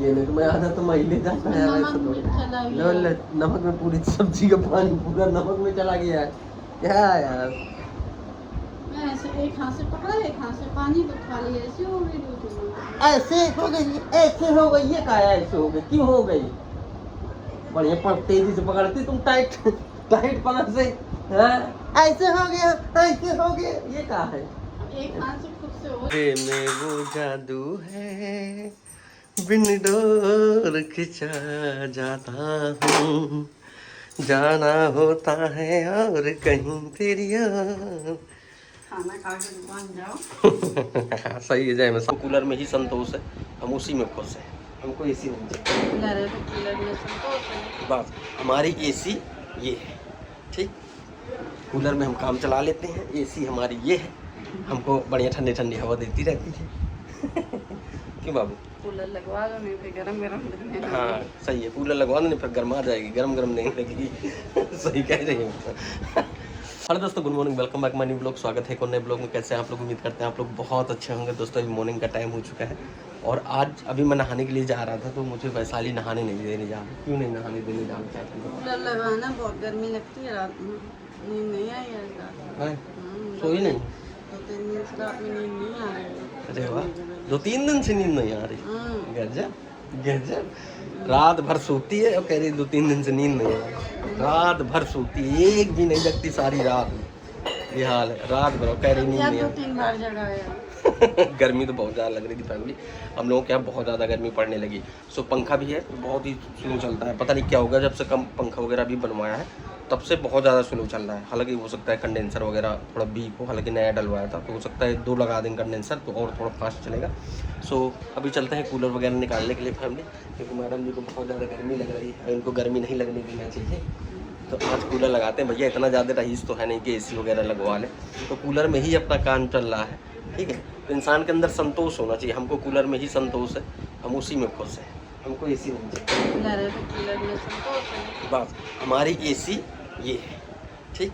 ये नहीं तो मैं आधा तो महीने जाता है ऐसा थोड़ी। लो ले, नमक में पूरी सब्जी का पानी पूरा नमक में चला गया है क्या यार। ऐसे एक हाथ से पकड़ा एक हाथ से पानी तो खाली ऐसे हो गई ऐसे हो गई, ऐसे हो गई, ये क्या है ऐसे हो गई, क्यों हो गई? बढ़िया पर तेजी से पकड़ती तुम, टाइट टाइट पकड़ से। हाँ ऐसे हो गया, ऐसे हो गया, ये क्या है? एक हाथ से खुद से हो। में वो जादू है बिन डोर खिंचा जाता हूँ, जाना होता है और कहीं तेरी यार। खाना खा के दुकान जाओ। सही है, जय में सब कूलर में ही संतोष है, हम उसी में खुश हैं, हमको एसी नहीं चाहिए। कूलर है तो कूलर में संतोष है। बस हमारी एसी ये है, ठीक। कूलर में हम काम चला लेते हैं, एसी हमारी ये है, हमको बढ़िया ठंडी ठंडी हवा देती रहती है। क्यों बाबू? कूलर लगवा दो नहीं फिर गरम गरम लगने लगेगा। हाँ सही है, कूलर लगवा दो नहीं फिर गर्मा जाएगी, गरम गरम नहीं लगेगी। सही कह रही हूँ। हेलो दोस्तों, good morning, welcome back my new blog. स्वागत है एक और नए ब्लॉग में। कैसे हैं आप लोग? उम्मीद करते हैं आप लोग बहुत अच्छे होंगे। दोस्तों अभी मॉर्निंग का टाइम हो चुका है और आज अभी मैं नहाने के लिए जा रहा था, तो मुझे वैशाली नहाने नहीं देने जा रहा। क्यों नहीं नहाने देने जाना चाहते हैं? कूलर लगाना, बहुत गर्मी लगती है रात में, नींद नहीं आई आज रात। सोई नहीं? 2-3 दिन से रात में नींद नहीं आ रही है। अरे वाह, 2-3 दिन से नींद नहीं आ रही? गजब गजब। रात भर सोती है और कह रही 2-3 दिन से नींद नहीं आ रही। रात भर सोती है, एक भी नहीं जगती सारी रात में। ये हाल है, रात भर कह रही नींद नहीं आ रही। 2-3 बार जगा है। गर्मी तो बहुत ज़्यादा लग रही थी फैमिली, हम लोगों के यहाँ बहुत ज़्यादा गर्मी पड़ने लगी। सो पंखा भी है, बहुत ही स्लो चलता है, पता नहीं क्या होगा, जब से कम पंखा वगैरह भी बनवाया है तब से बहुत ज़्यादा स्लो चल रहा है। हालांकि हो सकता है कंडेंसर वगैरह थोड़ा वीक हो, हालांकि नया डलवाया था तो हो सकता है 2 लगा दें कंडेंसर तो और थोड़ा फास्ट चलेगा। सो अभी चलते हैं कूलर वगैरह निकालने के लिए फैमिली, क्योंकि मैडम जी को बहुत ज़्यादा गर्मी लग रही है, इनको गर्मी नहीं लगने देना चाहिए। तो आज कूलर लगाते हैं भैया, इतना ज़्यादा रईस तो है नहीं कि एसी वगैरह लगवा लें, तो कूलर में ही अपना काम चल रहा है, ठीक है। तो इंसान के अंदर संतोष होना चाहिए, हमको कूलर में ही संतोष है, हम उसी में खुश हैं, हमको एसी नहीं चाहिए। कूलर है तो कूलर में संतोष है। बस हमारी एसी ये है, ठीक।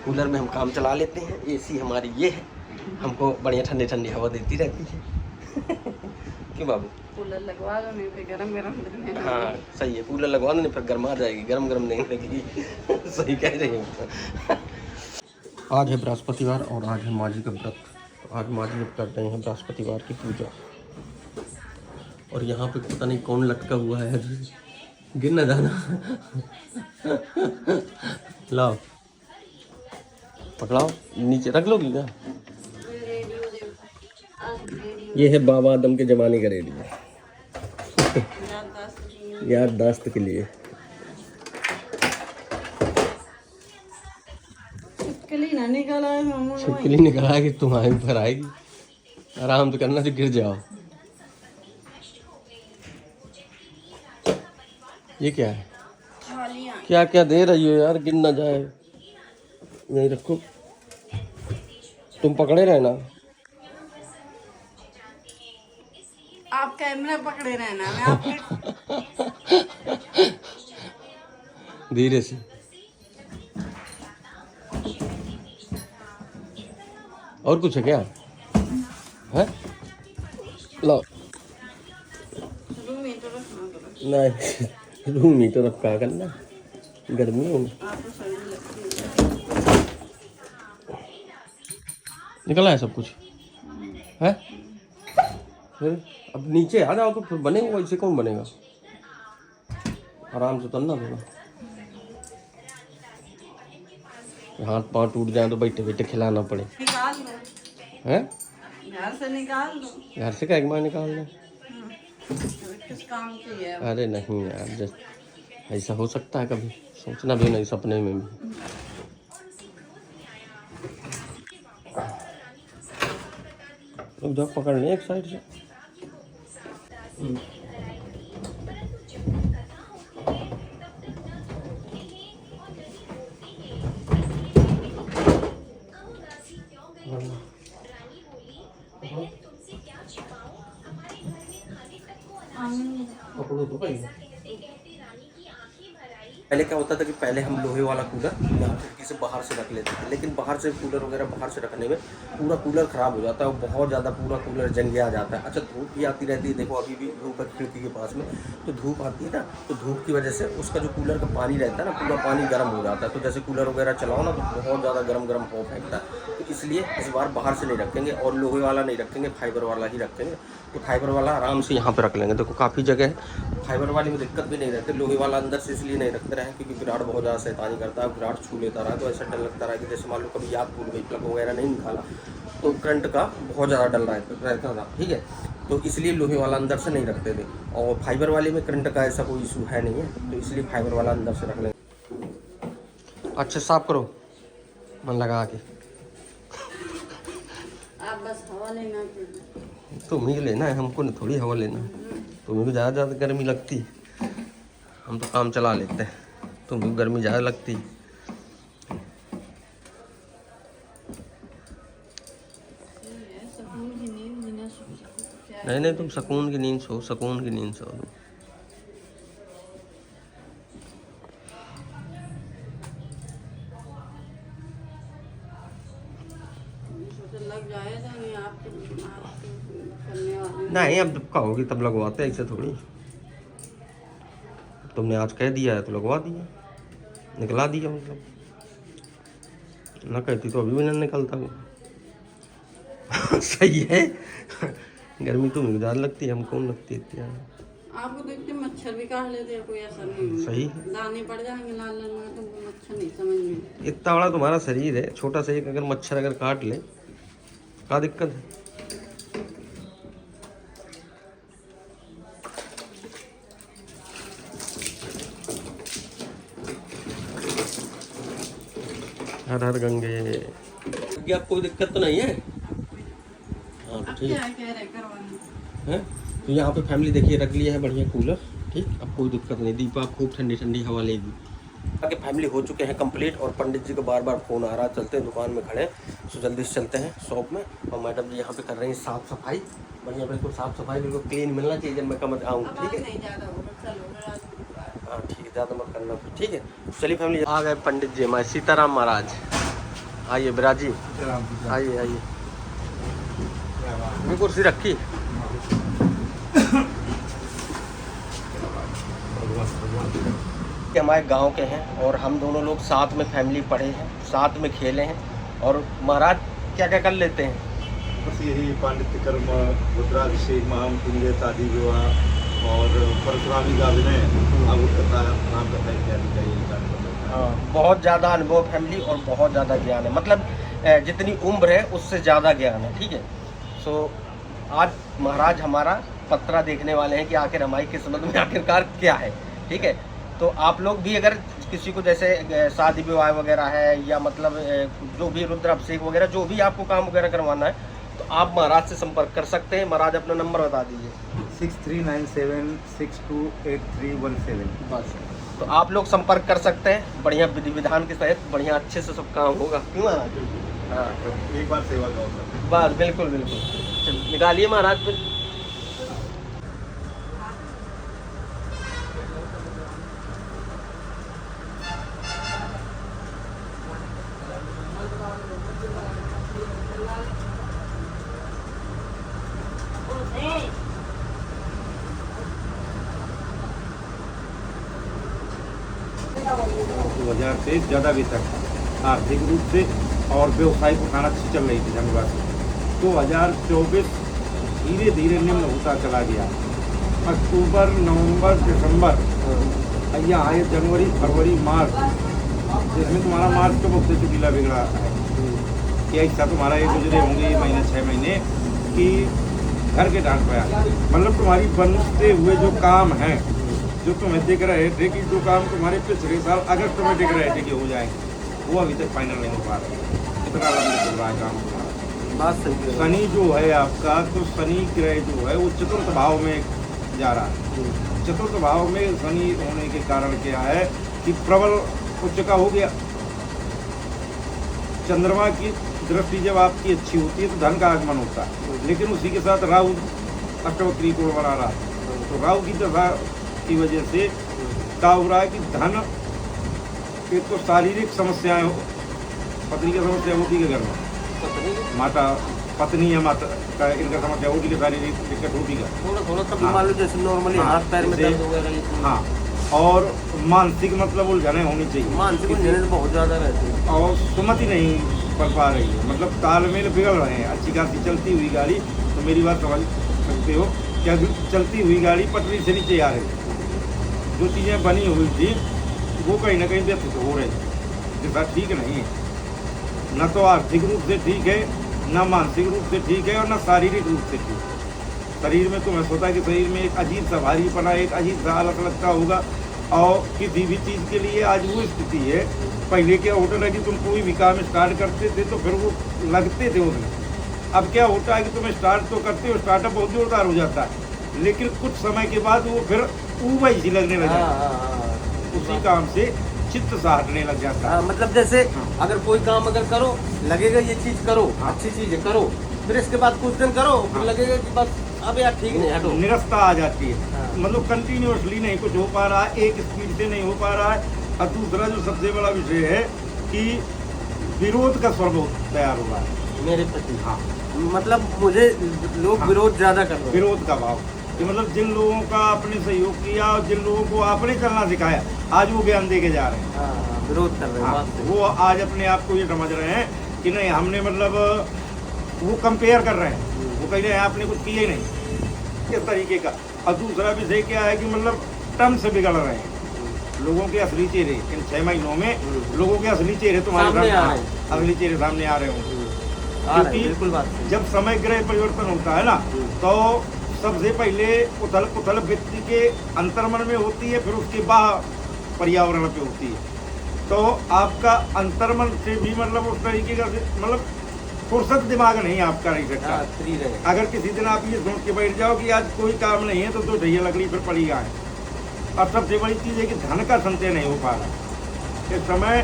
कूलर में हम काम चला लेते हैं, एसी हमारी ये है, हमको बढ़िया ठंडी ठंडी हवा देती रहती है। क्यों बाबू? कूलर लगवा दो नहीं फिर गरम गरम लगने लगेगा। हाँ सही है, कूलर लगवा दो नहीं फिर गर्मा जाएगी, गरम गरम नहीं लगेगी। सही कह रही हूँ। आज है बृहस्पतिवार और आज है माँ जी का व्रत। तो आज माँ जी जब कर रहे हैं बृहस्पतिवार की पूजा, और यहाँ पे पता नहीं कौन लटका हुआ है, गिर न जाना। लाओ पकड़ाओ, नीचे रख लोगी क्या? ये है बाबा आदम के ज़माने का रेडियो, याददाश्त के लिए। छिपकली ना निकला है मामू। छिपकली निकला कि तुम्हारे ऊपर आएगी, आराम से करना, तो गिर जाओ। ये क्या है? क्या क्या दे रही हो यार, गिर ना जाए। यहीं रखो, तुम पकड़े रहना। आप कैमरा पकड़े रहना, मैं आपके धीरे से। और कुछ है क्या? है लो। रूम हीटर रखना करो। नहीं, रूम हीटर अब क्या करना, गर्मी हो। आपको सर्दी लगती है। निकला है सब कुछ है? फिर अब नीचे आ जाओ तो फिर बनेगा, वैसे कौन बनेगा? आराम से तलना थोड़ा, हाथ पाँव टूट जाए तो बैठे बैठे खिलाना पड़े। निकाल लो, हैं? घर से निकाल दो। घर से क्या एक बार निकाल लें? किस काम की है? अरे नहीं यार, जस्ट ऐसा हो सकता है कभी, सोचना भी नहीं सपने में भी। लोग जब पकड़ लें एक साइड से। पकड़ो तो भाई। पहले क्या होता था कि पहले हम लोहे वाला कूलर यहाँ खिड़की से बाहर से रख लेते थे, लेकिन बाहर से कूलर वगैरह बाहर से रखने में पूरा कूलर ख़राब हो जाता है और बहुत ज़्यादा पूरा कूलर जंगे आ जाता है। अच्छा, धूप भी आती रहती है, देखो अभी भी धूप है खिड़की के पास में, तो धूप आती है ना, तो धूप की वजह से उसका जो कूलर का पानी रहता है ना, पूरा पानी गर्म हो जाता है। तो जैसे कूलर वगैरह चलाओ ना, तो बहुत ज़्यादा गर्म गर्म हवा फेंकता है। तो इसलिए इस बार बाहर से नहीं रखेंगे और लोहे वाला नहीं रखेंगे, फाइबर वाला ही रखेंगे। तो फाइबर वाला आराम से यहाँ पे रख लेंगे। देखो काफ़ी जगह है, फाइबर वाले में दिक्कत भी नहीं रहती। लोहे वाला अंदर से इसलिए नहीं रखते रहे क्योंकि विराट बहुत ज़्यादा शैतानी करता है, विराट छू लेता रहा तो ऐसा डर लगता रहा कि जैसे मान लो कभी याद भूल गई, प्लग वगैरह नहीं निकाला, तो करंट का बहुत ज़्यादा डर रहता था। ठीक है, तो इसलिए लोहे वाला अंदर से नहीं रखते थे। और फाइबर वाले में करंट का ऐसा कोई इशू है नहीं है, तो इसलिए फाइबर वाला अंदर से रख लेंगे। अच्छे साफ करो मन लगा के। आप बस हवा लेना तुम्हें ही लेना है, हमको नहीं थोड़ी हवा लेना है। तुम्हें भी ज़्यादा गर्मी लगती, हम तो काम चला लेते हैं, तुम्हें भी गर्मी ज़्यादा लगती। नहीं नहीं, तुम सुकून की नींद सो, सुकून की नींद सो। लग जाएगा नहीं आप करने वाले। नहीं, अब जब कहोगी तब लगवाते, ऐसे थोड़ी। तुमने आज कह दिया है तो लगवा दिया, निकला दिया, मतलब ना कहती तो अभी भी नहीं निकलता वो। सही है। गर्मी तो मुझे ज़्यादा लगती है, हमको नहीं लगती इतनी। आपको देखते मच्छर भी काट लेते हैं, कोई असर नहीं। सही है, दाने पड़ जाएंगे लाल लाल में, तुमको मच्छर नहीं समझ में। इतना बड़ा तुम्हारा शरीर है, छोटा सा एक अगर मच्छर अगर काट ले क्या दिक्कत है। हर हर गंगे। क्या कोई दिक्कत तो नहीं है? हाँ अब ठीक क्या कह रहे करवाने है। तो यहाँ पे फैमिली देखिए रख लिया है बढ़िया कूलर। ठीक, अब कोई दिक्कत नहीं, दीपा खूब ठंडी ठंडी हवा लेगी। आगे फैमिली हो चुके हैं कंप्लीट और पंडित जी को बार बार फ़ोन आ रहा है, चलते हैं दुकान में खड़े, सो जल्दी से चलते हैं शॉप में। और मैडम जी यहाँ पे कर रही हैं साफ़ सफाई, बढ़िया बिल्कुल साफ़ सफाई, बिल्कुल क्लीन मिलना चाहिए जब मैं कम आऊँ। ठीक है, नहीं ज़्यादा होगा, चलो हाँ ठीक है, ज़्यादा मत करना फिर। ठीक है, चलिए फैमिली आ गए पंडित जी हमारे सीताराम महाराज। आइए बिराजी, आइए आइए, मैं कुर्सी रखी। हमारे गांव के हैं और हम दोनों लोग साथ में फैमिली पढ़े हैं, साथ में खेले हैं। और महाराज क्या क्या कर लेते हैं? बस यही पांडित्य कर्म, रुद्राभिषेक, महामृत्युंजय, शादी विवाह और परशुरामी का विनय, भागवत कथा, नाम कथा इत्यादि का यही कार्य करते हैं। हाँ, बहुत ज़्यादा अनुभव फैमिली और बहुत ज़्यादा ज्ञान है, मतलब जितनी उम्र है उससे ज़्यादा ज्ञान है। ठीक है, सो आज महाराज हमारा पत्रा देखने वाले हैं कि आखिर हमारी किस्मत में आखिरकार क्या है। ठीक है, तो आप लोग भी अगर किसी को जैसे शादी विवाह वगैरह है या मतलब जो भी रुद्राभिषेक वगैरह जो भी आपको काम वगैरह करवाना है, तो आप महाराज से संपर्क कर सकते हैं। महाराज अपना नंबर बता दीजिए। 6397628317। बस, तो आप लोग संपर्क कर सकते हैं, बढ़िया विधि विधान के तहत बढ़िया अच्छे से सब काम होगा। क्यों महाराज? हाँ, एक बार सेवा का अवसर। बस बिल्कुल बिल्कुल। चलिए निकालिए महाराज फिर। हजार से ज़्यादा भी तक आर्थिक रूप से और व्यवसायिक उठान अच्छी चल रही थी धनबाद से। 2024 धीरे धीरे निम्न होता चला गया। अक्टूबर, नवंबर, दिसंबर, यहाँ आए जनवरी, फरवरी, मार्च, जिसमें तुम्हारा मार्च का बहुत चुकीला बिगड़ा है कि ऐसा तुम्हारा ये गुजरे होंगे ये महीने 6 महीने कि घर के डांट पाया, मतलब तुम्हारी बनते हुए जो काम है, जो तुम्हें दिख रहे थे कि जो काम तुम्हारे पिछले साल अगस्त में दिख रहे थे कि हो जाएंगे, वो अभी तक फाइनल नहीं हो पा रहा। इतना लंबा चल रहा है काम तुम्हारा। बात सही है। शनि जो है आपका, तो शनि ग्रह जो है वो चतुर्थ भाव में जा रहा है। चतुर्थ भाव में शनि होने के कारण क्या है कि प्रबल उच्च का हो गया। चंद्रमा की दृष्टि जब आपकी अच्छी होती है तो धन का आगमन होता है, लेकिन उसी के साथ राहु अष्टवक्री कोण बना रहा है, तो राहु की दशा की वजह से क्या हो रहा है कि धन एक तो शारीरिक समस्याएं पत्नी की समस्या होती है घर में, माता पत्नी या माता का इनका समस्या होती है, शारीरिक दिक्कत होती है थोड़ा तब हाँ। मान लो जैसे नॉर्मली हाँ, हाथ पैर में जैसे- दर्द वगैरह। हाँ, और मानसिक मतलब उलझने होनी चाहिए, मानसिक उलझन बहुत ज़्यादा रहती है। और सुमति नहीं पड़ पा रही है, मतलब तालमेल बिगड़ रहे हैं। अच्छी खासी चलती हुई गाड़ी, तो मेरी बात समझ सकते हो, क्या चलती हुई गाड़ी पटरी से नीचे आ रही है। जो चीज़ें बनी हुई थी वो कहीं ना कहीं व्यथित हो रही है, जिसका ठीक नहीं है। न तो आर्थिक रूप से ठीक है, न मानसिक रूप से ठीक है, और न शारीरिक रूप से ठीक है। शरीर में तो मैं सोचा कि शरीर में एक अजीब सा भारीपना, एक अजीब सा अलग लगता होगा। और किसी भी चीज़ के लिए आज वो स्थिति है, पहले क्या होता था कि तुम कोई भी काम स्टार्ट करते थे तो फिर वो लगते थे उसमें। अब क्या होता है कि तुम स्टार्ट तो करते हो, स्टार्टअप बहुत जोरदार हो जाता है, लेकिन कुछ समय के बाद वो फिर ऊबई सी लगने लग जाता है, उसी काम से चित्त सा हटने लग जाता है। मतलब जैसे हाँ। अगर कोई काम अगर करो, लगेगा ये चीज़ करो, अच्छी चीज़ है करो, फिर इसके बाद कुछ दिन करो, फिर हाँ। लगेगा कि बस अब यार ठीक नहीं, हटो। निरस्ता आ जाती है, हाँ। मतलब कंटिन्यूअसली नहीं कुछ हो पा रहा है, एक स्पीड से नहीं हो पा रहा है। और दूसरा जो सबसे बड़ा विषय है कि विरोध का स्वर बहुत तैयार हो रहा है मेरे प्रति। हाँ, मतलब मुझे लोग हाँ। विरोध ज़्यादा कर रहे हैं। विरोध का भाव कि मतलब जिन लोगों का आपने सहयोग किया और जिन लोगों को आपने चलना सिखाया, आज वो ज्ञान दे के जा रहे हैं। हाँ, विरोध कर रहे हैं हाँ, बात से। वो आज अपने आप को ये समझ रहे हैं कि नहीं हमने मतलब वो कंपेयर कर रहे हैं, वो कह रहे हैं आपने कुछ किया ही नहीं, इस तरीके का। और दूसरा विषय क्या है कि मतलब टर्म से बिगड़ रहे हैं लोगों के असली चेहरे। इन 6 महीनों में लोगों के असली चेहरे तुम्हारे सामने आ सामने रहे हैं। असली चेहरे सामने आ रहे होंगे। आ रहे हैं, क्योंकि बिल्कुल बात सही। जब समय ग्रह परिवर्तन होता है ना, तो सबसे पहले उथल पुथल व्यक्ति के अंतर्मन में होती है, फिर उसके बाद पर्यावरण पे होती है। तो आपका अंतर्मन से भी मतलब उस तरीके का मतलब फुर्सत दिमाग नहीं आपका रह सकता। हाँ, फ्री रहे। अगर किसी दिन आप ये सोच के बैठ जाओ कि आज कोई काम नहीं है, तो ढैया लकड़ी फिर पड़ी गए। और सबसे बड़ी चीज़ है कि धन का संचय नहीं हो पा रहा इस समय।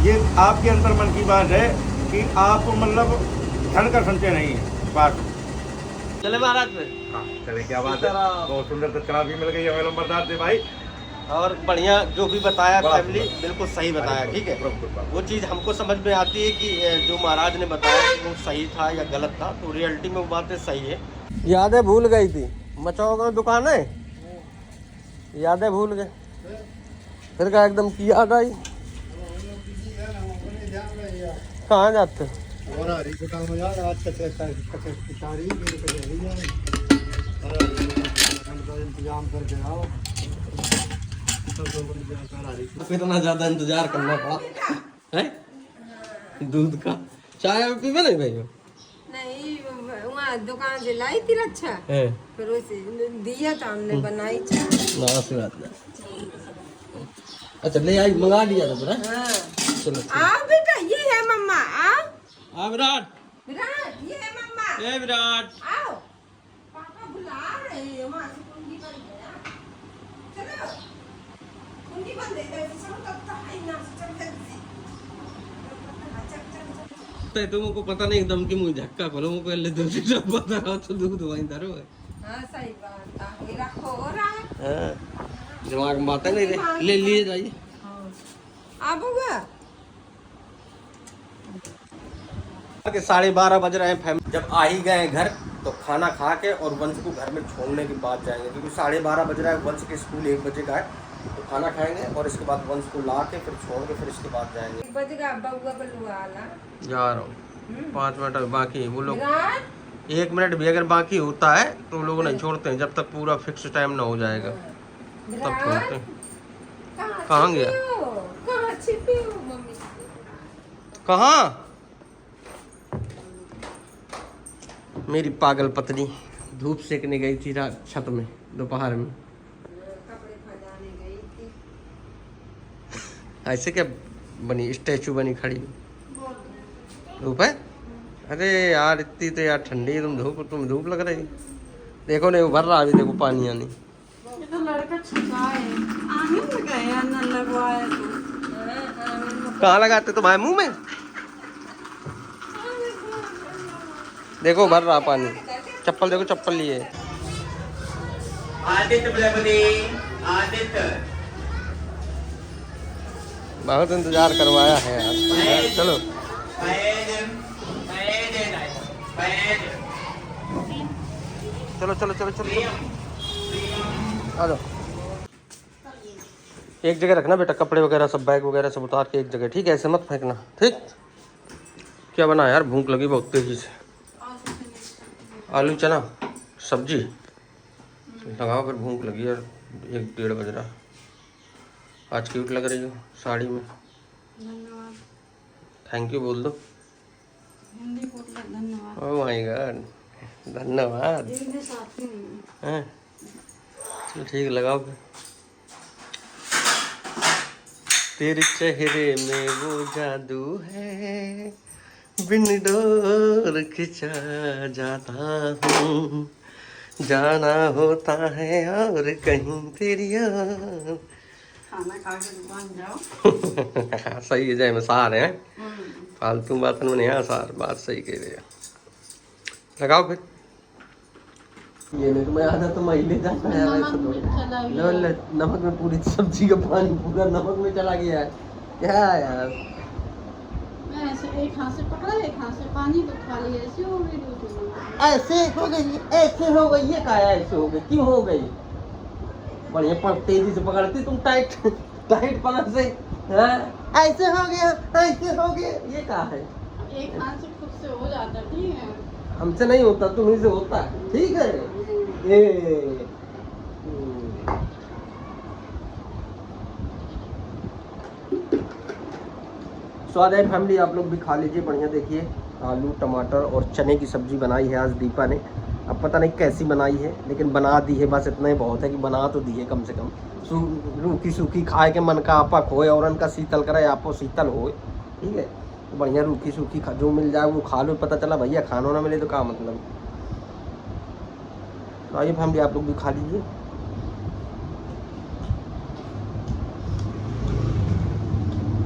ये आपके अंतर्मन की बात है कि आप मतलब धन का संचय नहीं है बात। चले महाराज में। हाँ चले, क्या बात है, बहुत सुंदर तत्काल भी मिल गई हमें नंबरदार से भाई, और बढ़िया जो भी बताया बड़ा फैमिली सुंदर। बिल्कुल सही बताया। ठीक है, है वो चीज़ हमको समझ में आती है कि जो महाराज ने बताया कि वो सही था या गलत था, तो रियलिटी में वो बातें सही है। यादें भूल गई थी, मचाओ का दुकान है, यादें भूल गए, फिर क्या एकदम की याद आई। कहाँ जाते हो? और हरी को काम हो यार आज तक तारी इंतजाम करके आओ। इतना ज्यादा इंतजार करना पड़ा है दूध का। चाय पीवे नहीं भाई? नहीं वहाँ दुकान से लाई थी रक्षा, है फिर उसे दिया था हमने बनाई चाय। ना ऐसी बात नहीं। अच्छा ले आई, मंगा लिया था पूरा। हाँ चलो आओ बेटा, ये है मम्मा, आओ आ विराट, विराट, ये है मम्मा, ए विराट। आओ पापा बुला रहे हैं, वहाँ से कुंडी बंद है। चलो कुंडी बंद है, इधर से सब तक है ना, चल जल्दी। तो तुमको पता नहीं एकदम कि मुझे झक्का खोलो, मुझको पहले दूध सब पता रहा तो दूध वहीं धरो है। हाँ सही बात है, ये रखो हो रहा है। हाँ, दिमाग में बातें नहीं रही, ले लिए जाइए। आ बउआ, के 12:30 बज रहे हैं फैमिली। जब आ ही गए घर तो खाना खा के और वंश को घर में छोड़ने के बाद जाएंगे, क्योंकि 12:30 बज रहा है, वंश के स्कूल 1 बजे का है। तो खाना खाएंगे और इसके बाद वंश को ला के फिर छोड़ के फिर इसके बाद जाएंगे। 1 बजे का बउआ बलुआ आला। जा रहा हूँ, 5 मिनट अभी बाकी है। वो लोग विराट 1 मिनट भी अगर बाकी होता है तो वो लोग नहीं छोड़ते हैं जब तक पूरा फिक्स टाइम ना हो जाएगा, तब छोड़ते हैं। कहाँ गया? कहाँ छिपी हो मम्मी? कहाँ? मेरी पागल पत्नी धूप सेकने गई थी रात छत में दोपहर में। कपड़े खजाने गई थी। ऐसे क्या बनी, स्टैचू बनी खड़ी धूप है? अरे यार इतनी तो यार ठंडी, तुम धूप लग रही। देखो नहीं उभर रहा अभी, देखो पानी आनी। ये तो लड़का छुपा है, आने लगाया ना लगवाया तो। कहाँ लगाते तुम्हारे मुंह में? देखो भर रहा पानी। चप्पल देखो, चप्पल लिए। आदित्य प्रजापति, आदित्य बहुत इंतजार करवाया है यार। चलो चलो चलो चलो चलो आ जाओ। एक जगह रखना बेटा, कपड़े वगैरह सब, बैग वगैरह सब उतार के एक जगह, ठीक है? ऐसे मत फेंकना, ठीक? क्या बना यार? भूख लगी बहुत तेजी से। आलू चना सब्जी लगाओ, फिर भूख लगी यार। 1-1:30 बज रहा। आज क्यूट लग रही हो साड़ी में। धन्यवाद। थैंक यू बोल दो। हिंदी बोल धन्यवाद। ओह माय गॉड, धन्यवाद। इंग्लिश आती नहीं। हैं? चलो ठीक, लगाओ फिर। तेरे चेहरे में वो जादू है, बिन डोर खिंचा जाता हूँ, जाना होता है और कहीं तेरी यार। खाना खा के दुकान जाओ। सही है, जय में सार है। फालतू बातन में नहीं है सार, बात सही कह रहे हैं। लगाओ फिर। ये नहीं तो मैं आधा तो महीने जाता है वैसे तो। नमक में पूरी सब्जी का पानी पूरा नमक में चला गया है क्या यार? मैं ऐसे एक हाथ से पकड़ा, एक हाथ से पानी तो खा लिया। ऐसे हो गई दूसरी। ऐसे हो गई, ऐसे हो गई, ये क्या है? ऐसे हो गई, क्यों हो गई? बढ़िया पर तेजी से पकड़ती तुम, टाइट टाइट पकड़ से। ऐसे हो गया, ऐसे हो गया, ये क्या है? एक हाथ से खुद से हो जाता, ठीक है? हमसे नहीं होता, तुम्हीं से होता है, ठीक है? ये स्वाद है फैमिली, आप लोग भी खा लीजिए। बढ़िया देखिए, आलू टमाटर और चने की सब्जी बनाई है आज दीपा ने। अब पता नहीं कैसी बनाई है, लेकिन बना दी है, बस इतना ही बहुत है कि बना तो दी है कम से कम। रूखी सूखी खाए के मन का आपा खोए और उनका शीतल करे, आपो शीतल होए, ठीक है? तो बढ़िया रूखी सूखी जो मिल जाए वो खा लो। पता चला भैया खाना ना मिले तो क्या मतलब। तो आइए फैमिली, आप लोग भी खा लीजिए।